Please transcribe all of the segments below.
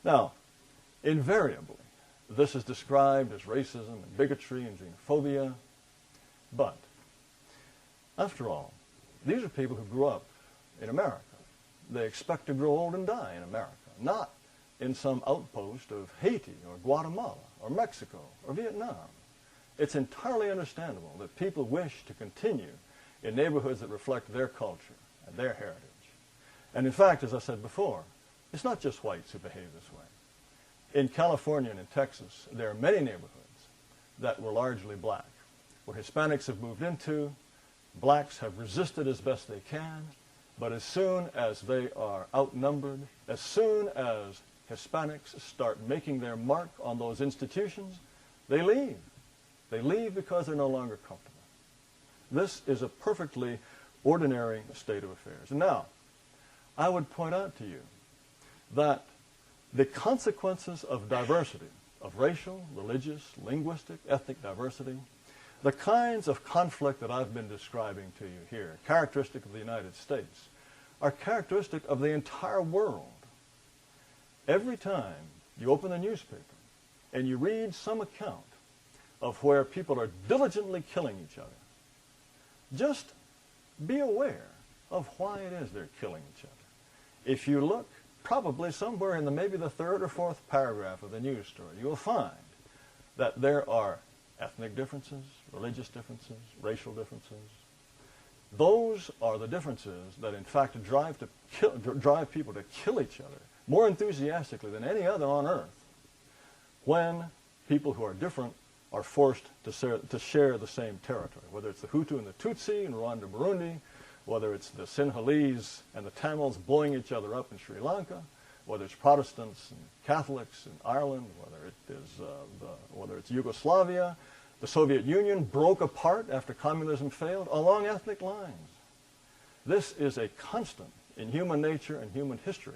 Now, invariably, this is described as racism and bigotry and xenophobia, but after all, these are people who grew up in America. They expect to grow old and die in America, not in some outpost of Haiti or Guatemala or Mexico or Vietnam. It's entirely understandable that people wish to continue in neighborhoods that reflect their culture and their heritage. And in fact, as I said before, it's not just whites who behave this way. In California and in Texas, there are many neighborhoods that were largely black, where Hispanics have moved into, blacks have resisted as best they can, but as soon as they are outnumbered, as soon as Hispanics start making their mark on those institutions, they leave. They leave because they're no longer comfortable. This is a perfectly ordinary state of affairs. And now, I would point out to you that the consequences of diversity, of racial, religious, linguistic, ethnic diversity, the kinds of conflict that I've been describing to you here, characteristic of the United States, are characteristic of the entire world. Every time you open a newspaper and you read some account of where people are diligently killing each other, just be aware of why it is they're killing each other. If you look probably somewhere in maybe the third or fourth paragraph of the news story, you will find that there are ethnic differences, religious differences, racial differences. Those are the differences that in fact drive people to kill each other more enthusiastically than any other on earth when people who are different are forced to share the same territory, whether it's the Hutu and the Tutsi in Rwanda, Burundi, whether it's the Sinhalese and the Tamils blowing each other up in Sri Lanka, whether it's Protestants and Catholics in Ireland, whether it's Yugoslavia. The Soviet Union broke apart after communism failed along ethnic lines. This is a constant in human nature and human history.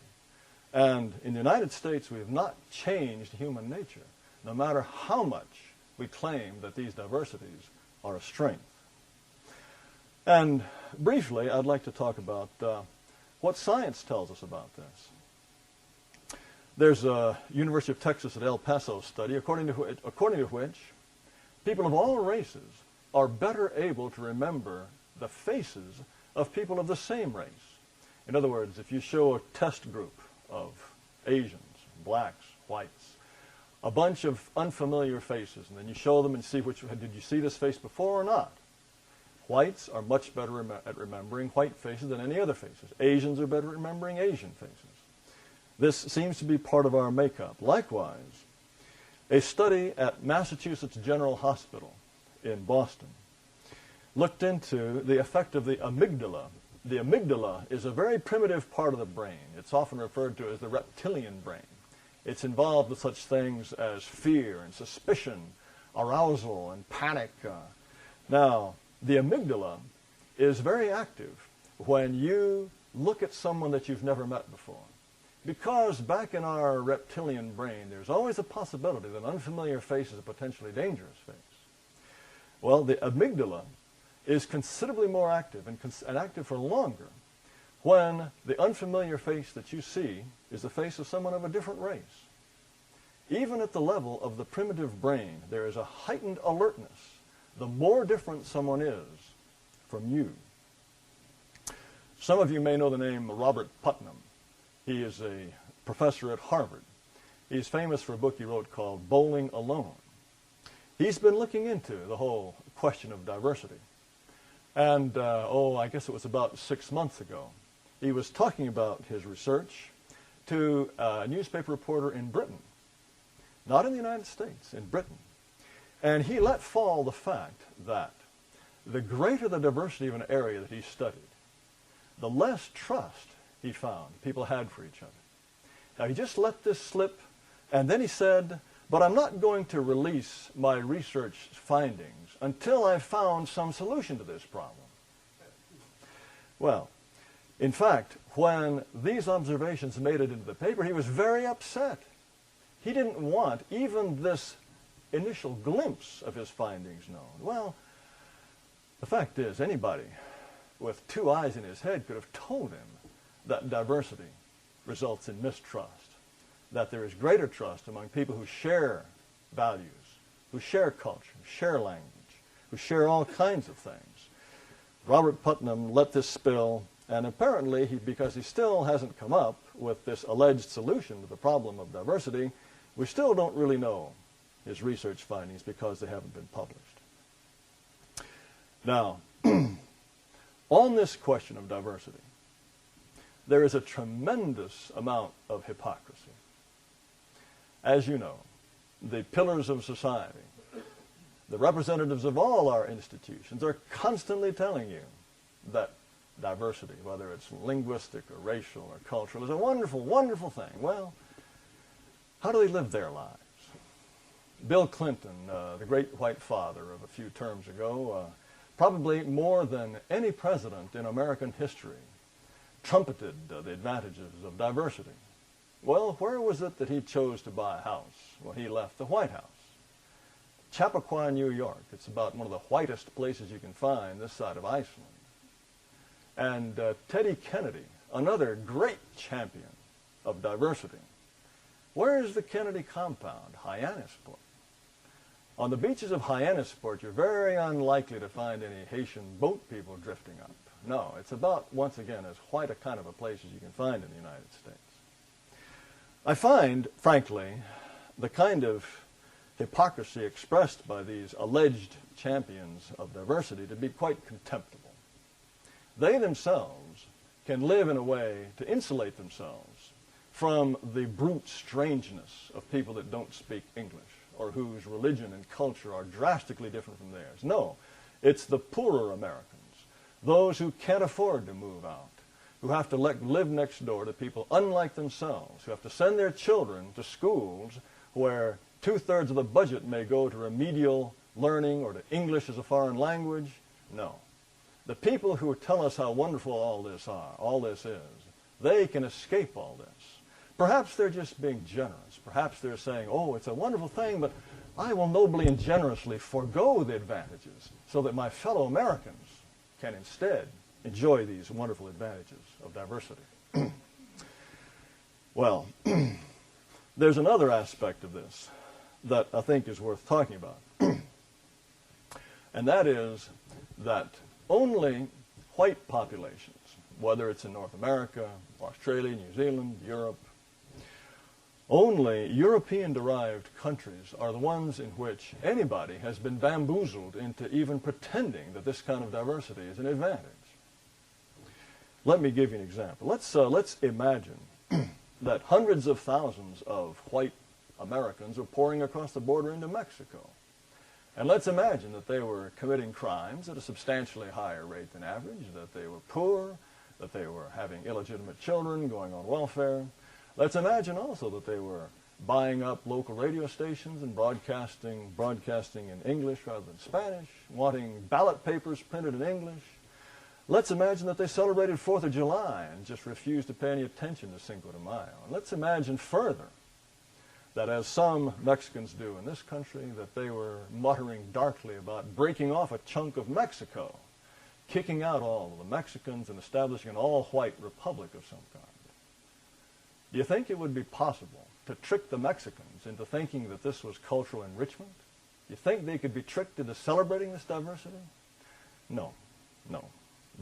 And in the United States, we have not changed human nature, no matter how much we claim that these diversities are a strength. And briefly, I'd like to talk about what science tells us about this. There's a University of Texas at El Paso study, according to which people of all races are better able to remember the faces of people of the same race. In other words, if you show a test group of Asians, blacks, whites, a bunch of unfamiliar faces, and then you show them and see did you see this face before or not? Whites are much better at remembering white faces than any other faces. Asians are better at remembering Asian faces. This seems to be part of our makeup. Likewise, a study at Massachusetts General Hospital in Boston looked into the effect of the amygdala. The amygdala is a very primitive part of the brain. It's often referred to as the reptilian brain. It's involved with such things as fear and suspicion, arousal and panic. Now, the amygdala is very active when you look at someone that you've never met before. Because back in our reptilian brain, there's always a possibility that an unfamiliar face is a potentially dangerous face. Well, the amygdala is considerably more active and active for longer when the unfamiliar face that you see is the face of someone of a different race. Even at the level of the primitive brain, there is a heightened alertness the more different someone is from you. Some of you may know the name Robert Putnam. He is a professor at Harvard. He's famous for a book he wrote called Bowling Alone. He's been looking into the whole question of diversity. And, I guess it was about 6 months ago, he was talking about his research to a newspaper reporter in Britain, not in the United States, in Britain. And he let fall the fact that the greater the diversity of an area that he studied, the less trust he found people had for each other. Now, he just let this slip, and then he said, but I'm not going to release my research findings until I've found some solution to this problem. Well, in fact, when these observations made it into the paper, he was very upset. He didn't want even this initial glimpse of his findings known. Well, the fact is, anybody with 2 eyes in his head could have told him that diversity results in mistrust, that there is greater trust among people who share values, who share culture, who share language, who share all kinds of things. Robert Putnam let this spill, and apparently, because he still hasn't come up with this alleged solution to the problem of diversity, we still don't really know his research findings because they haven't been published. Now, on this question of diversity, there is a tremendous amount of hypocrisy. As you know, the pillars of society, the representatives of all our institutions are constantly telling you that diversity, whether it's linguistic or racial or cultural, is a wonderful, wonderful thing. Well, how do they live their lives? Bill Clinton, the great white father of a few terms ago, probably more than any president in American history, trumpeted the advantages of diversity. Well, where was it that he chose to buy a house when he left the White House? Chappaqua, New York. It's about one of the whitest places you can find this side of Iceland. And Teddy Kennedy, another great champion of diversity. Where is the Kennedy compound? Hyannisport. On the beaches of Hyannisport, you're very unlikely to find any Haitian boat people drifting up. No, it's about, once again, as white a kind of a place as you can find in the United States. I find, frankly, the kind of hypocrisy expressed by these alleged champions of diversity to be quite contemptible. They themselves can live in a way to insulate themselves from the brute strangeness of people that don't speak English or whose religion and culture are drastically different from theirs. No, it's the poorer Americans, those who can't afford to move out, who have to live next door to people unlike themselves, who have to send their children to schools where 2/3 of the budget may go to remedial learning or to English as a foreign language. No. The people who tell us how wonderful all this is, they can escape all this. Perhaps they're just being generous. Perhaps they're saying, oh, it's a wonderful thing, but I will nobly and generously forego the advantages so that my fellow Americans can instead enjoy these wonderful advantages of diversity. Well, there's another aspect of this that I think is worth talking about. And that is that only white populations, whether it's in North America, Australia, New Zealand, Europe, only European-derived countries are the ones in which anybody has been bamboozled into even pretending that this kind of diversity is an advantage. Let me give you an example. Let's imagine that hundreds of thousands of white Americans are pouring across the border into Mexico. And let's imagine that they were committing crimes at a substantially higher rate than average, that they were poor, that they were having illegitimate children, going on welfare. Let's imagine also that they were buying up local radio stations and broadcasting in English rather than Spanish, wanting ballot papers printed in English. Let's imagine that they celebrated 4th of July and just refused to pay any attention to Cinco de Mayo. And let's imagine further that, as some Mexicans do in this country, that they were muttering darkly about breaking off a chunk of Mexico, kicking out all of the Mexicans and establishing an all-white republic of some kind. Do you think it would be possible to trick the Mexicans into thinking that this was cultural enrichment? Do you think they could be tricked into celebrating this diversity? No, no.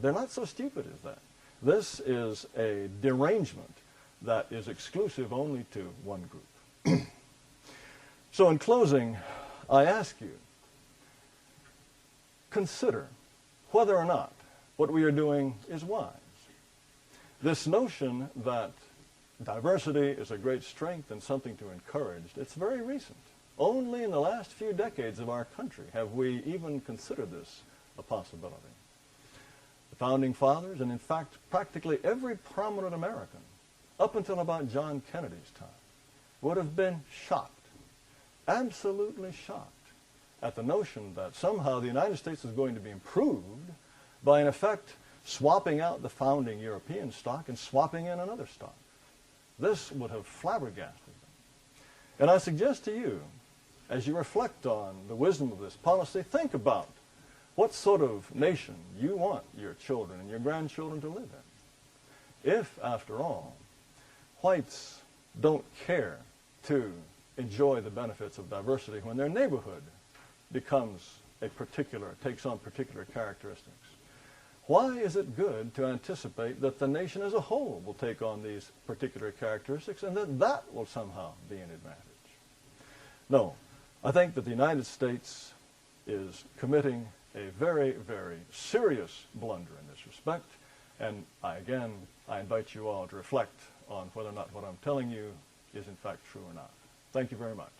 They're not so stupid as that. This is a derangement that is exclusive only to one group. So in closing, I ask you, consider whether or not what we are doing is wise. This notion that diversity is a great strength and something to encourage, it's very recent. Only in the last few decades of our country have we even considered this a possibility. The Founding Fathers, and in fact practically every prominent American, up until about John Kennedy's time, would have been shocked, absolutely shocked, at the notion that somehow the United States was going to be improved by, in effect, swapping out the founding European stock and swapping in another stock. This would have flabbergasted them. And I suggest to you, as you reflect on the wisdom of this policy, think about what sort of nation you want your children and your grandchildren to live in. If, after all, whites don't care to enjoy the benefits of diversity when their neighborhood takes on particular characteristics? Why is it good to anticipate that the nation as a whole will take on these particular characteristics and that will somehow be an advantage? No, I think that the United States is committing a very, very serious blunder in this respect, and I invite you all to reflect on whether or not what I'm telling you is in fact true or not. Thank you very much.